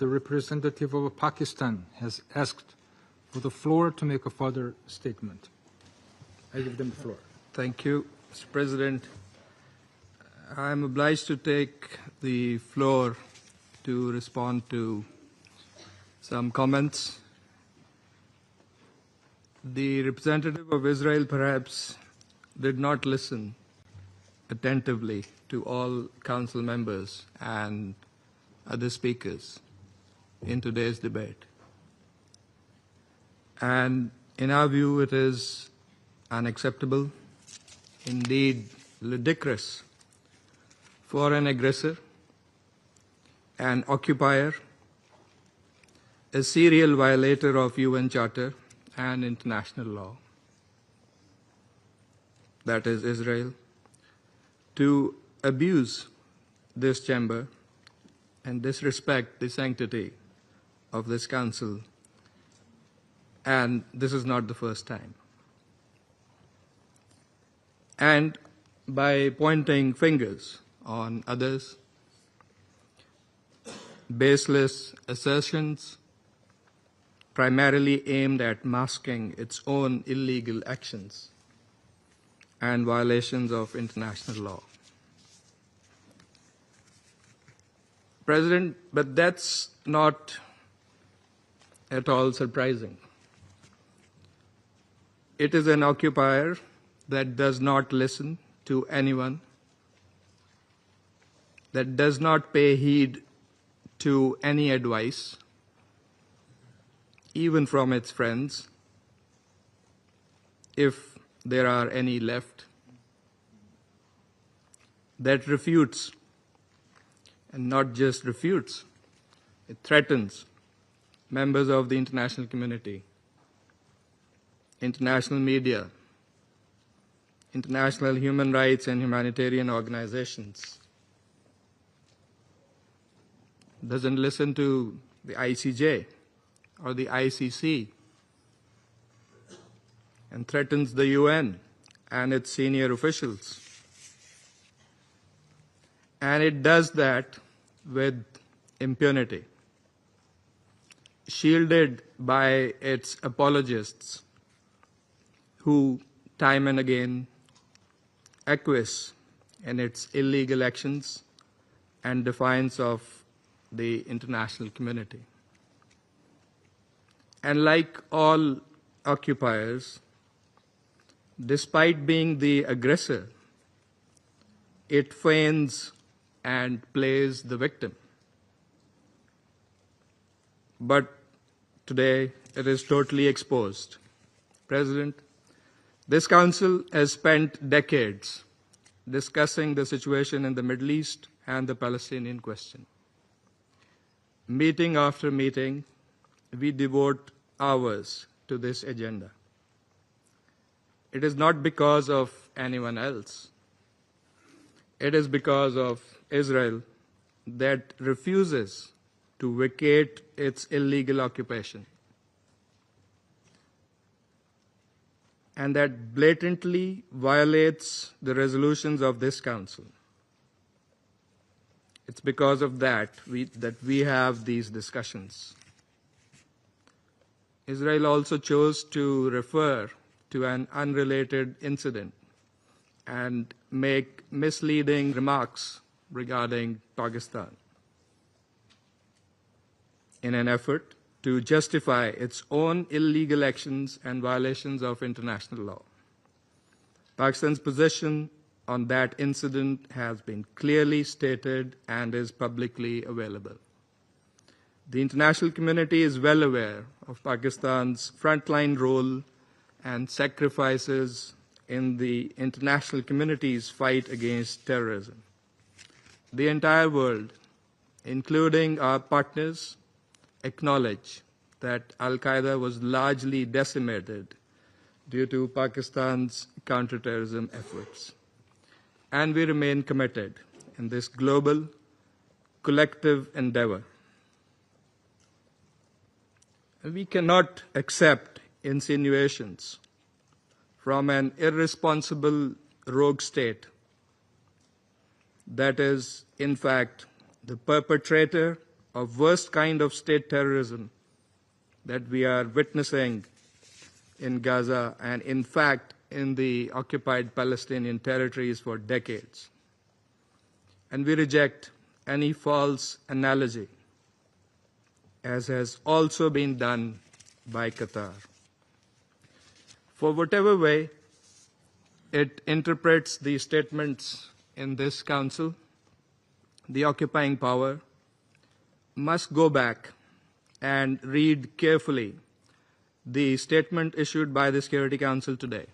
the representative of Pakistan has asked for the floor to make a further statement. I give them the floor. Thank you, Mr. President. I am obliged to take the floor to respond to some comments. The representative of Israel perhaps did not listen attentively to all council members and other speakers in today's debate. And in our view, it is unacceptable, indeed ludicrous, for an aggressor, an occupier, a serial violator of UN Charter and international law, that is Israel, to abuse this chamber and disrespect the sanctity of this council. And this is not the first time. And by pointing fingers on others, baseless assertions primarily aimed at masking its own illegal actions and violations of international law. President, but that's not at all surprising. It is an occupier that does not listen to anyone, that does not pay heed to any advice, even from its friends, if there are any left, that refutes, and not just refutes, it threatens members of the international community, international media, international human rights and humanitarian organizations, doesn't listen to the ICJ or the ICC, and threatens the UN and its senior officials. And it does that with impunity, shielded by its apologists who time and again acquiesce in its illegal actions and defiance of the international community. And like all occupiers, despite being the aggressor, it feigns and plays the victim. But today it is totally exposed. President, this Council has spent decades discussing the situation in the Middle East and the Palestinian question. Meeting after meeting, we devote hours to this agenda. It is not because of anyone else. It is because of Israel that refuses to vacate its illegal occupation and that blatantly violates the resolutions of this Council. It's because of that we have these discussions. Israel also chose to refer to an unrelated incident and make misleading remarks regarding Pakistan in an effort to justify its own illegal actions and violations of international law. Pakistan's position on that incident has been clearly stated and is publicly available. The international community is well aware of Pakistan's frontline role and sacrifices in the international community's fight against terrorism. The entire world, including our partners, acknowledge that Al-Qaeda was largely decimated due to Pakistan's counterterrorism efforts. And we remain committed in this global, collective endeavor. We cannot accept insinuations from an irresponsible rogue state that is, in fact, the perpetrator of worst kind of state terrorism that we are witnessing in Gaza and, in fact, in the occupied Palestinian territories for decades. And we reject any false analogy, as has also been done by Qatar. For whatever way it interprets the statements in this council, the occupying power must go back and read carefully the statement issued by the Security Council today.